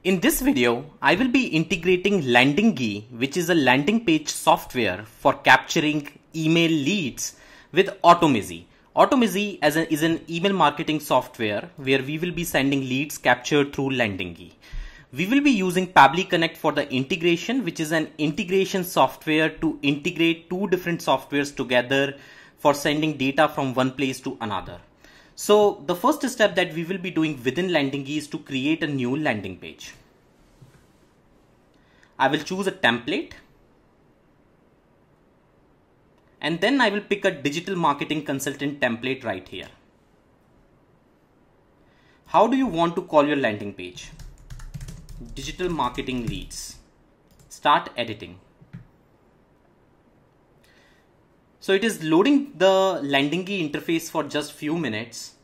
In this video, I will be integrating Landingy, which is a landing page software for capturing email leads, with Automizy. Automizy is an email marketing software where we will be sending leads captured through Landingy. We will be using Pabbly Connect for the integration, which is an integration software to integrate two different softwares together for sending data from one place to another. So the first step that we will be doing within Landingy is to create a new landing page. I will choose a template and then I will pick a digital marketing consultant template right here. How do you want to call your landing page? Digital marketing leads. Start editing. So it is loading the Landingy interface for just few minutes.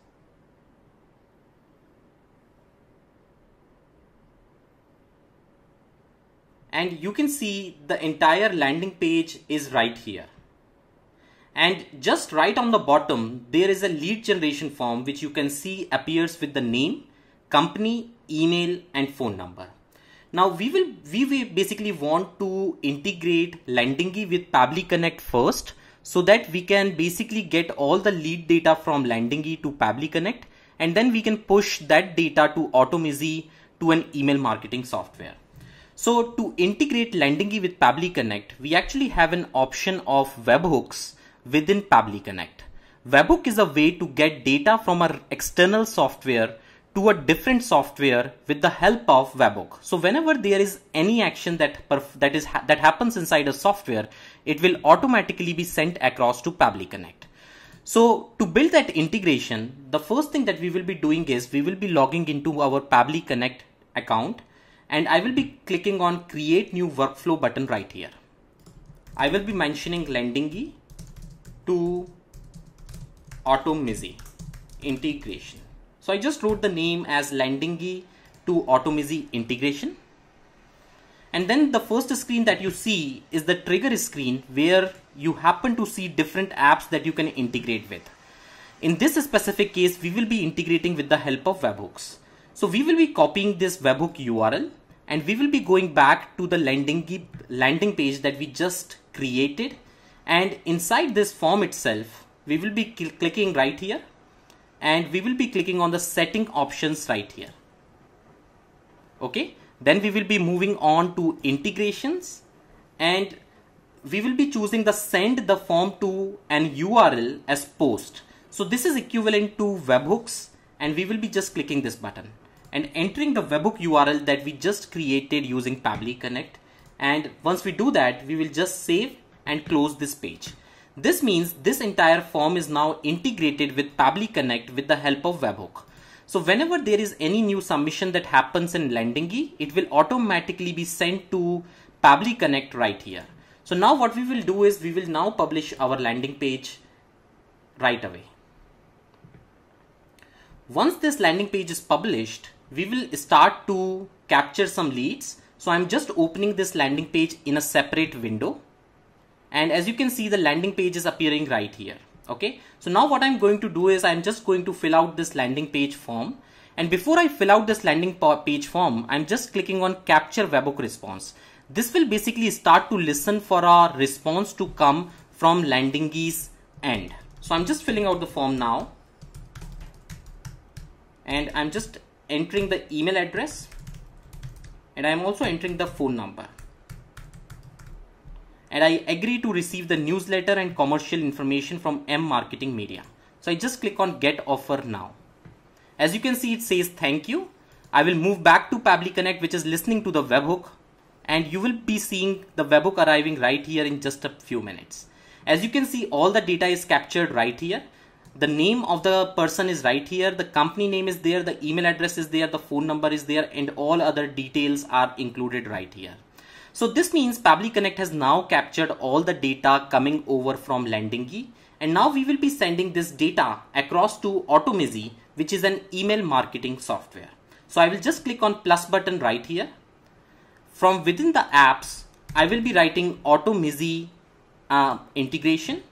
And you can see the entire landing page is right here. And just right on the bottom, there is a lead generation form which you can see appears with the name, company, email and phone number. Now we basically want to integrate Landingy with Pabbly Connect first, so that we can basically get all the lead data from Landingy to Pabbly Connect, and then we can push that data to Automizy to an email marketing software. So to integrate Landingy with Pabbly Connect, we actually have an option of webhooks within Pabbly Connect. Webhook is a way to get data from our external software to a different software with the help of webhook. So whenever there is any action that happens inside a software, it will automatically be sent across to Pabbly Connect. So to build that integration, the first thing that we will be doing is we will be logging into our Pabbly Connect account, and I will be clicking on create new workflow button right here. I will be mentioning Landingy to Automizy integration. So I just wrote the name as Landingy to Automizy integration. And then the first screen that you see is the trigger screen where you happen to see different apps that you can integrate with. In this specific case, we will be integrating with the help of webhooks. So we will be copying this webhook URL and we will be going back to the Landingy landing page that we just created. And inside this form itself, we will be clicking right here. And we will be clicking on the setting options right here. Okay, then we will be moving on to integrations and we will be choosing the send the form to an URL as post. So this is equivalent to webhooks and we will be just clicking this button and entering the webhook URL that we just created using Pabbly Connect. And once we do that, we will just save and close this page. This means this entire form is now integrated with Pabbly Connect with the help of webhook. So whenever there is any new submission that happens in Landingy, it will automatically be sent to Pabbly Connect right here. So now what we will do is we will now publish our landing page right away. Once this landing page is published, we will start to capture some leads. So I'm just opening this landing page in a separate window. And as you can see, the landing page is appearing right here. Okay, so now what I'm going to do is I'm just going to fill out this landing page form. And before I fill out this landing page form, I'm just clicking on capture webhook response. This will basically start to listen for our response to come from Landingy's end. So I'm just filling out the form now. And I'm just entering the email address. And I'm also entering the phone number. And I agree to receive the newsletter and commercial information from M Marketing Media. So I just click on get offer now. As you can see, it says thank you. I will move back to Pabbly Connect, which is listening to the webhook, and you will be seeing the webhook arriving right here in just a few minutes. As you can see, all the data is captured right here. The name of the person is right here. The company name is there. The email address is there. The phone number is there, and all other details are included right here. So this means Pabbly Connect has now captured all the data coming over from Landingy, and now we will be sending this data across to Automizy, which is an email marketing software. So I will just click on plus button right here. From within the apps, I will be writing Automizy integration,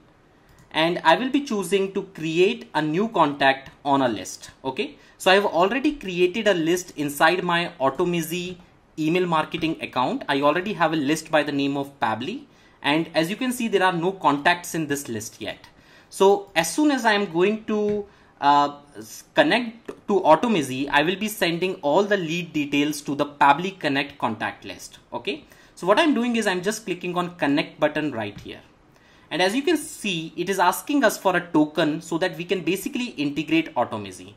and I will be choosing to create a new contact on a list. Okay, So I have already created a list inside my Automizy email marketing account. I already have a list by the name of Pabbly, and as you can see, there are no contacts in this list yet. So as soon as I am going to connect to Automizy, I will be sending all the lead details to the Pabbly Connect contact list. Okay, so what I'm doing is I'm just clicking on connect button right here. And as you can see, it is asking us for a token so that we can basically integrate Automizy.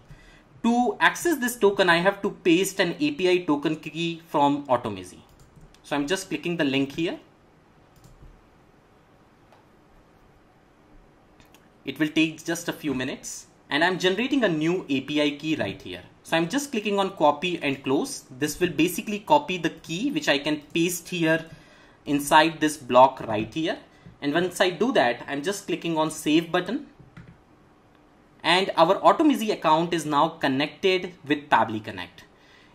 To access this token, I have to paste an API token key from Automizy. So I'm just clicking the link here. It will take just a few minutes, and I'm generating a new API key right here. So I'm just clicking on copy and close. This will basically copy the key, which I can paste here inside this block right here. And once I do that, I'm just clicking on save button. And our Automizy account is now connected with Pabbly Connect.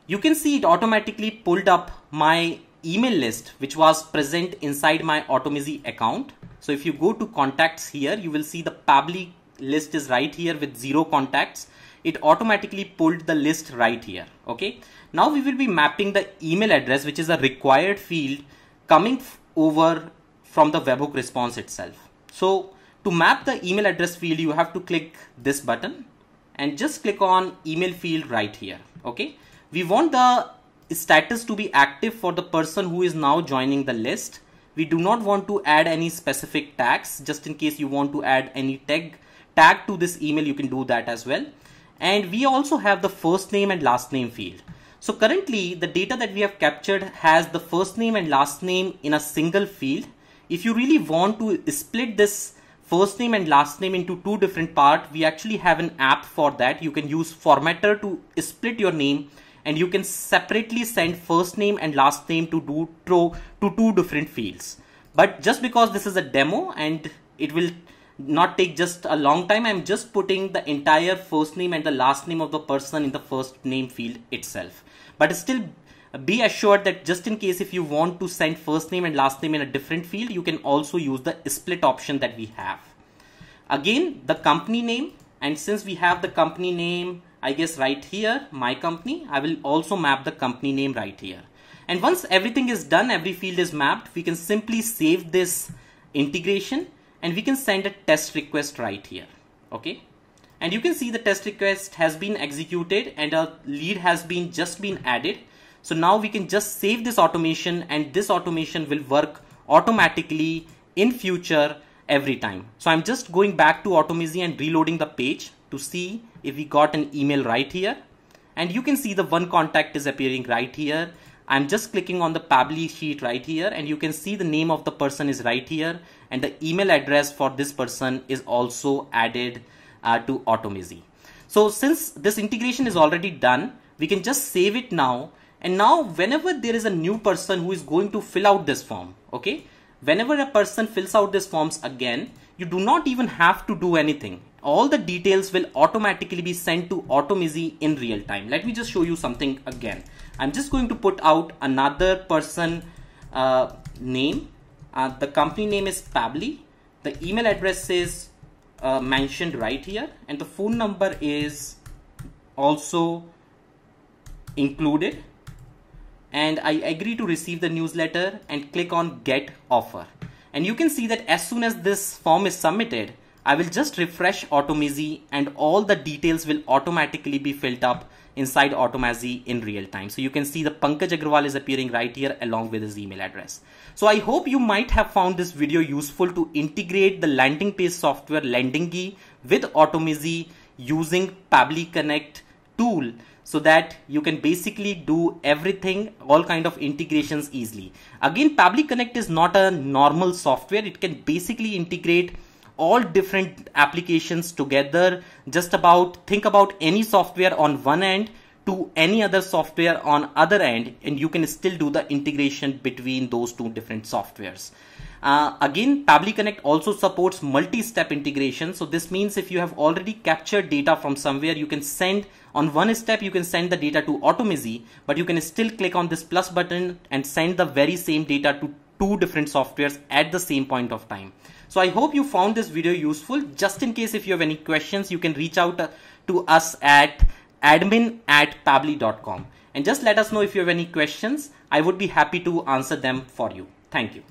You can see it automatically pulled up my email list, which was present inside my Automizy account. So if you go to contacts here, you will see the Pabbly list is right here with 0 contacts. It automatically pulled the list right here. Okay. Now we will be mapping the email address, which is a required field coming over from the webhook response itself. So to map the email address field, you have to click this button and just click on email field right here. Okay. We want the status to be active for the person who is now joining the list. We do not want to add any specific tags. Just in case you want to add any tag to this email, you can do that as well. And we also have the first name and last name field. So currently the data that we have captured has the first name and last name in a single field. If you really want to split this first name and last name into 2 different parts, we actually have an app for that. You can use Formatter to split your name, and you can separately send first name and last name to 2 different fields. But just because this is a demo and it will not take just a long time, I'm just putting the entire first name and the last name of the person in the first name field itself. But still be assured that just in case if you want to send first name and last name in a different field, you can also use the split option that we have. Again, the company name, and since we have the company name, I guess right here, my company, I will also map the company name right here. And once everything is done, every field is mapped, we can simply save this integration and we can send a test request right here. Okay. And you can see the test request has been executed and a lead has just been added. So now we can just save this automation, and this automation will work automatically in future every time. So I'm just going back to Automizy and reloading the page to see if we got an email right here. And you can see the one contact is appearing right here. I'm just clicking on the Pabbly sheet right here, and you can see the name of the person is right here, and the email address for this person is also added to Automizy. So since this integration is already done, we can just save it now. And now whenever there is a new person who is going to fill out this form, okay, whenever a person fills out these forms again, you do not even have to do anything. All the details will automatically be sent to Automizy in real time. Let me just show you something again. I'm just going to put out another person name. The company name is Pabbly. The email address is mentioned right here, and the phone number is also included. And I agree to receive the newsletter and click on get offer. And you can see that as soon as this form is submitted, I will just refresh Automizy and all the details will automatically be filled up inside Automizy in real time. So you can see the Pankaj Agrawal is appearing right here along with his email address. So I hope you might have found this video useful to integrate the landing page software Landingy with Automizy using Pabbly Connect tool, so that you can basically do everything, all kind of integrations easily. Again, Pabbly Connect is not a normal software. It can basically integrate all different applications together. Just about think about any software on one end to any other software on other end, and you can still do the integration between those 2 different softwares. Again, Pabbly Connect also supports multi-step integration. So this means if you have already captured data from somewhere, you can send on one step, you can send the data to Automizy, but you can still click on this plus button and send the very same data to 2 different softwares at the same point of time. So I hope you found this video useful. Just in case if you have any questions, you can reach out to us at admin@pabbly.com, and just let us know if you have any questions. I would be happy to answer them for you. Thank you.